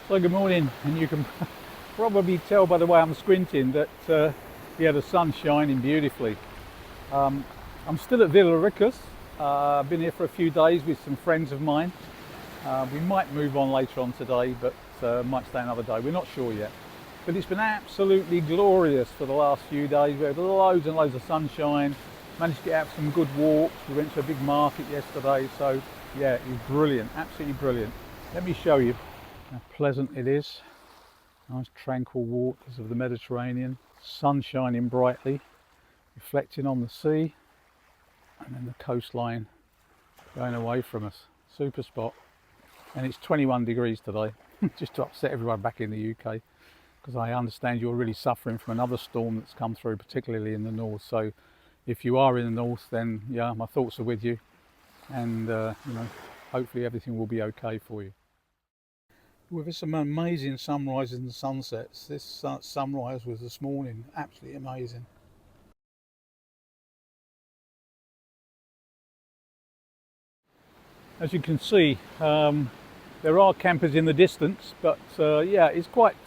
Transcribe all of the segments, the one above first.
So good morning, and you can probably tell by the way I'm squinting that the sun's shining beautifully. I'm still at Villa Ricus. I've been here for a few days with some friends of mine. We might move on later on today, but might stay another day. We're not sure yet. But it's been absolutely glorious for the last few days. We had loads and loads of sunshine. Managed to get out some good walks. We went to a big market yesterday, so yeah, it was brilliant, absolutely brilliant. Let me show you how pleasant it is. Nice tranquil waters of the Mediterranean, sun shining brightly, reflecting on the sea, and then the coastline going away from us. Super spot. And it's 21 degrees today, just to upset everyone back in the UK, because I understand you're really suffering from another storm that's come through, particularly in the north. So if you are in the north, then yeah, my thoughts are with you, and hopefully everything will be okay for you. With some amazing sunrises and sunsets. This sunrise was this morning, absolutely amazing. As you can see, there are campers in the distance, but yeah, it's quite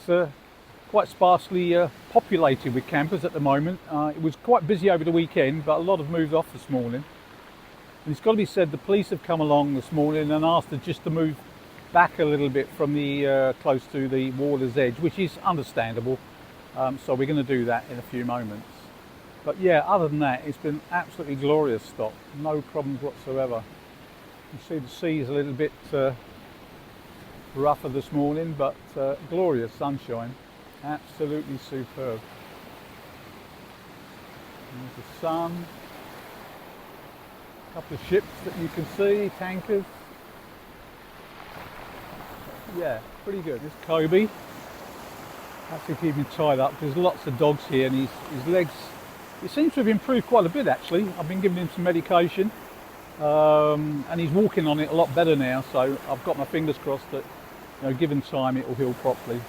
sparsely populated with campers at the moment. It was quite busy over the weekend, but a lot have moved off this morning. And it's got to be said, the police have come along this morning and asked us just to move back a little bit from the close to the water's edge, which is understandable. So we're going to do that in a few moments. But yeah, other than that, it's been absolutely glorious stop. No problems whatsoever. You see the sea is a little bit rougher this morning, but glorious sunshine. Absolutely superb. There's the sun. A couple of ships that you can see, tankers. Yeah, pretty good. This Kobe, has to keep him tied up. There's lots of dogs here, and his legs, it seems to have improved quite a bit actually. I've been giving him some medication, and he's walking on it a lot better now. So I've got my fingers crossed that, given time, it will heal properly.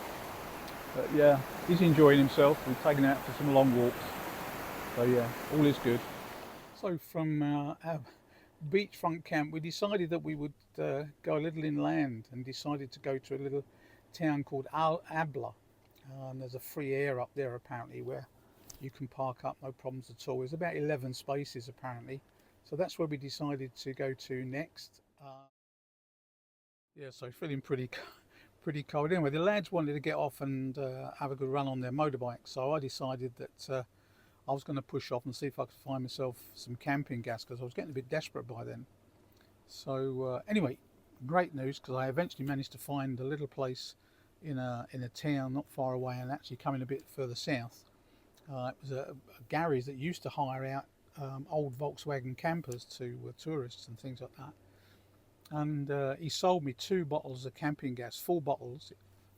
But yeah, he's enjoying himself. We've taken him out for some long walks. So yeah, all is good. So from our beachfront camp, we decided that we would go a little inland, and decided to go to a little town called Abla. And there's a free air up there apparently where you can park up, no problems at all. There's about 11 spaces apparently. So that's where we decided to go to next. Yeah, so feeling pretty cold. Anyway, the lads wanted to get off and have a good run on their motorbike. So I decided that I was going to push off and see if I could find myself some camping gas, because I was getting a bit desperate by then. So anyway, great news, because I eventually managed to find a little place in a town not far away, and actually coming a bit further south. It was a garage that used to hire out old Volkswagen campers to tourists and things like that. And he sold me 2 bottles of camping gas, full bottles.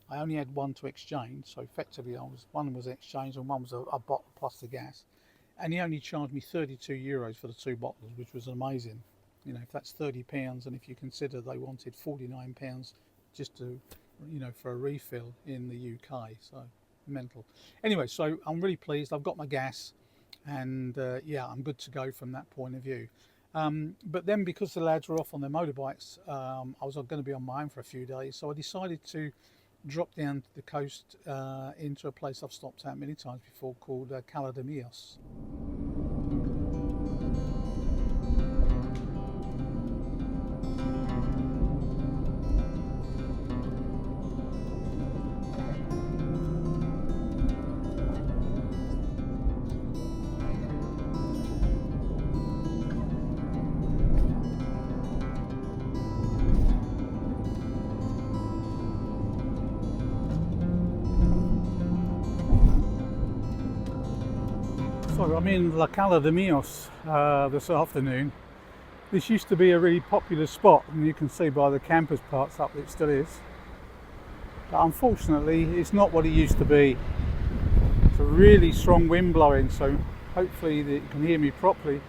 I only had one to exchange, so effectively one was exchanged and one was a bottle plus the gas. And he only charged me €32 for the 2 bottles, which was amazing. If that's £30, and if you consider they wanted £49 just to, for a refill in the UK, so mental. Anyway, so I'm really pleased. I've got my gas, and yeah, I'm good to go from that point of view. But then, because the lads were off on their motorbikes, I was going to be on my own for a few days, so I decided to drop down to the coast into a place I've stopped at many times before, called Cala de Mijas. So I'm in La Cala de Mijas this afternoon. This used to be a really popular spot, and you can see by the campers parks up it still is. But unfortunately, it's not what it used to be. It's a really strong wind blowing, so hopefully that you can hear me properly.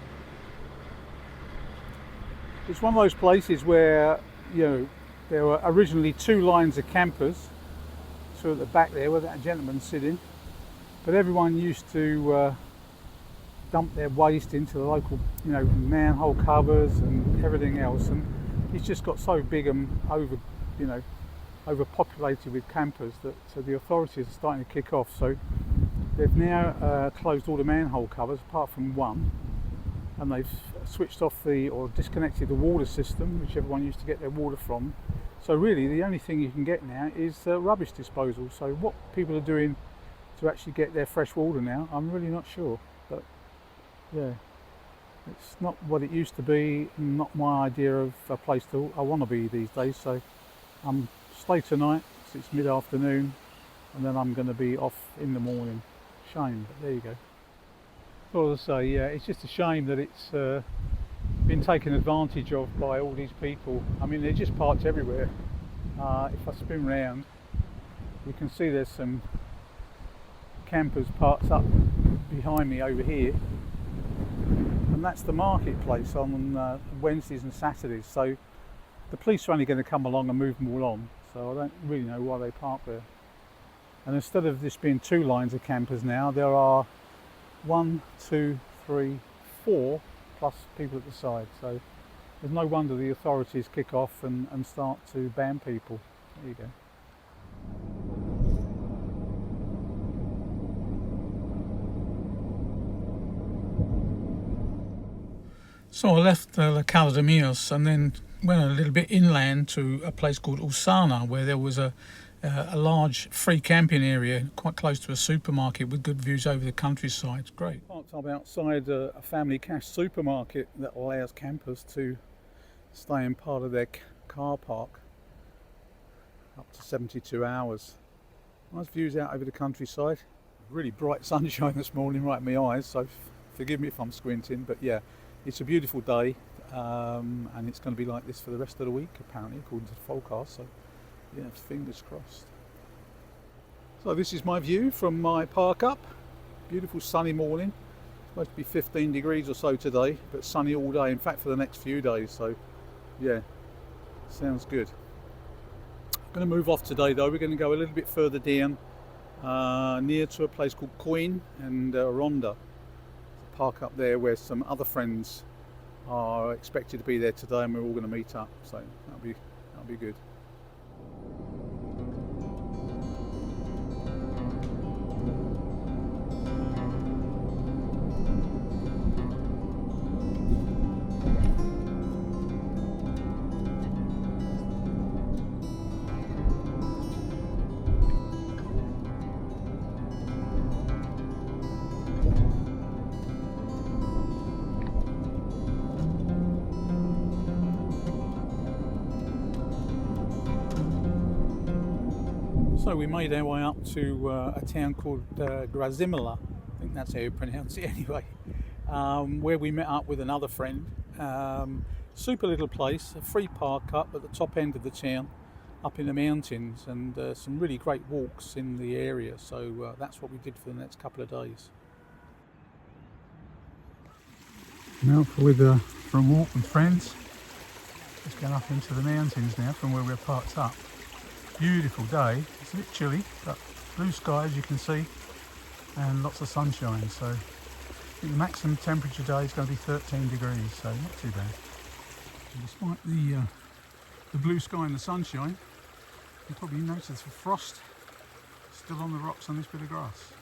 It's one of those places where, there were originally 2 lines of campers, 2 at the back there where that gentleman's sitting, but everyone used to dump their waste into the local, manhole covers and everything else, and it's just got so big and over, overpopulated with campers that the authorities are starting to kick off. So they've now closed all the manhole covers apart from one, and they've switched off or disconnected the water system, which everyone used to get their water from. So really the only thing you can get now is rubbish disposal. So what people are doing to actually get their fresh water now, I'm really not sure. But yeah, it's not what it used to be, not my idea of a place I want to be these days. So I'm stay tonight, so it's mid-afternoon, and then I'm going to be off in the morning. Shame, but there you go. Well, as I say, yeah, it's just a shame that it's been taken advantage of by all these people. I mean, they're just parked everywhere. If I spin round, you can see there's some campers parked up behind me over here, and that's the marketplace on Wednesdays and Saturdays. So the police are only going to come along and move them all on, so I don't really know why they park there. And instead of this being 2 lines of campers now, there are 1, 2, 3, 4 plus people at the side. So there's no wonder the authorities kick off and start to ban people. There you go. So I left the Cala de Mijas and then went a little bit inland to a place called Osuna, where there was a large free camping area quite close to a supermarket with good views over the countryside. It's great. Parked up outside a family cash supermarket that allows campers to stay in part of their car park up to 72 hours. Nice views out over the countryside. Really bright sunshine this morning right in my eyes, so forgive me if I'm squinting, but yeah, it's a beautiful day, and it's going to be like this for the rest of the week apparently, according to the forecast. So yeah, fingers crossed. So this is my view from my park up. Beautiful sunny morning. It's supposed to be 15 degrees or so today, but sunny all day, in fact for the next few days. So yeah, sounds good. I'm going to move off today though. We're going to go a little bit further down, near to a place called Coin and Ronda. Park up there where some other friends are expected to be there today, and we're all going to meet up. So that'll be good. So we made our way up to a town called Grazalema, I think that's how you pronounce it anyway, where we met up with another friend. Super little place, a free park up at the top end of the town, up in the mountains, and some really great walks in the area. So that's what we did for the next couple of days. Now with for a walk with friends, just going up into the mountains now from where we're parked up. Beautiful day. It's a bit chilly, but blue sky as you can see, and lots of sunshine. So I think the maximum temperature today is going to be 13 degrees, so not too bad. And despite the blue sky and the sunshine, you probably notice the frost still on the rocks on this bit of grass.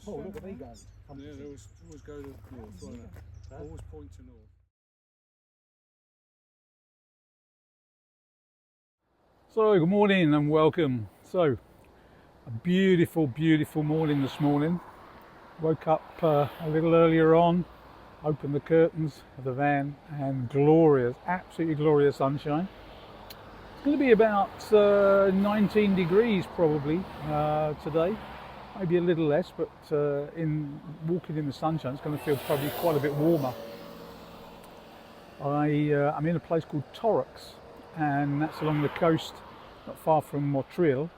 Oh, look at they go. Yeah, they always go to north, won't they? Always point to north. So, good morning and welcome. So, a beautiful, beautiful morning this morning. Woke up a little earlier on, opened the curtains of the van, and glorious, absolutely glorious sunshine. It's going to be about 19 degrees probably today. Maybe a little less, but in walking in the sunshine, it's going to feel probably quite a bit warmer. I'm in a place called Torrox, and that's along the coast, not far from Montreal.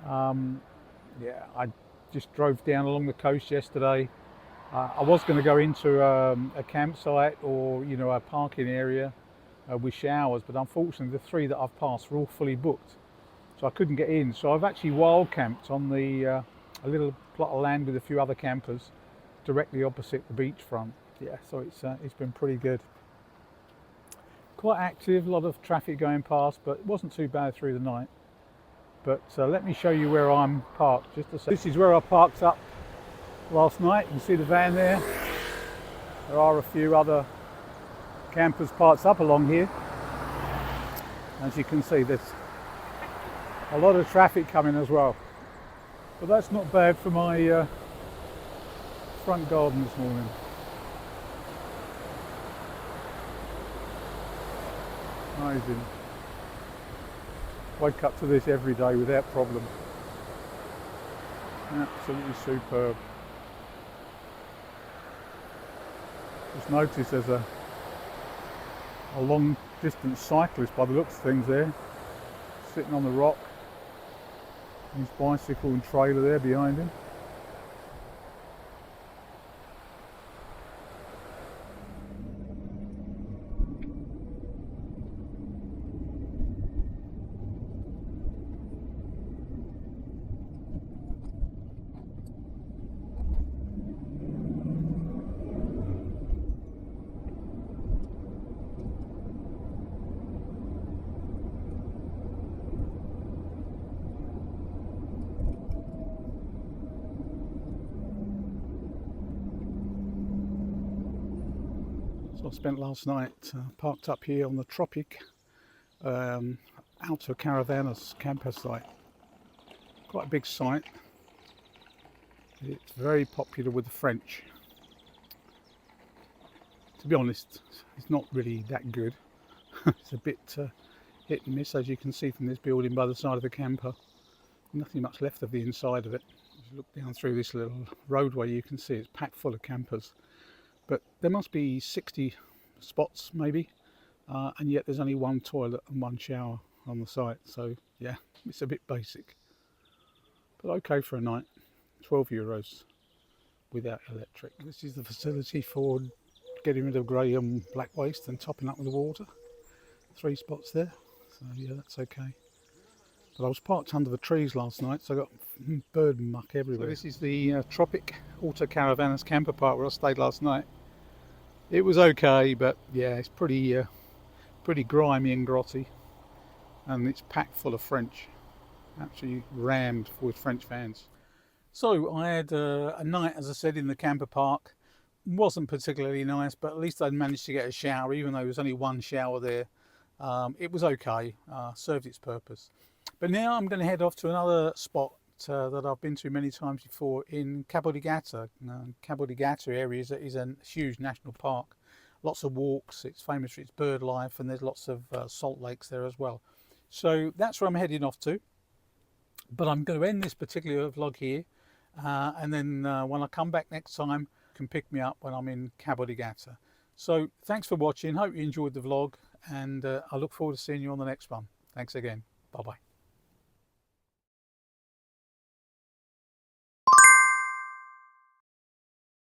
Yeah, I just drove down along the coast yesterday. I was going to go into a campsite or a parking area with showers, but unfortunately the 3 that I've passed were all fully booked. so I couldn't get in. So I've actually wild camped on the a little plot of land with a few other campers directly opposite the beachfront. Yeah, so it's been pretty good. Quite active, a lot of traffic going past, but it wasn't too bad through the night. But let me show you where I'm parked. Just a sec. This is where I parked up last night. You can see the van there. There are a few other campers parked up along here. As you can see, there's a lot of traffic coming as well. But that's not bad for my front garden this morning. Amazing. Wake up to this every day without problem. Absolutely superb. Just noticed there's a long distance cyclist by the looks of things there, sitting on the rock. His bicycle and trailer there behind him. So I spent last night parked up here on the Tropic Alto Caravanas camper site. Quite a big site. It's very popular with the French. To be honest, it's not really that good. It's a bit hit and miss, as you can see from this building by the side of the camper. Nothing much left of the inside of it. As you look down through this little roadway, you can see it's packed full of campers. But there must be 60 spots maybe, and yet there's only one toilet and one shower on the site. So yeah, it's a bit basic, but okay for a night. €12 without electric. This is the facility for getting rid of grey and black waste and topping up with the water. 3 spots there, so yeah, that's okay. But I was parked under the trees last night, so I got bird muck everywhere. So this is the Tropic Auto Caravanas camper park where I stayed last night. It was okay, but yeah, it's pretty grimy and grotty, and it's packed full of French, absolutely rammed with French fans. So I had a night, as I said, in the camper park. Wasn't particularly nice, but at least I'd managed to get a shower, even though there was only one shower there. It was okay, served its purpose. But now I'm going to head off to another spot that I've been to many times before in Cabo de Gata. Cabo de Gata area is a huge national park. Lots of walks, it's famous for its bird life, and there's lots of salt lakes there as well. So that's where I'm heading off to. But I'm going to end this particular vlog here, and then when I come back next time, you can pick me up when I'm in Cabo de Gata. So thanks for watching, hope you enjoyed the vlog, and I look forward to seeing you on the next one. Thanks again, bye bye.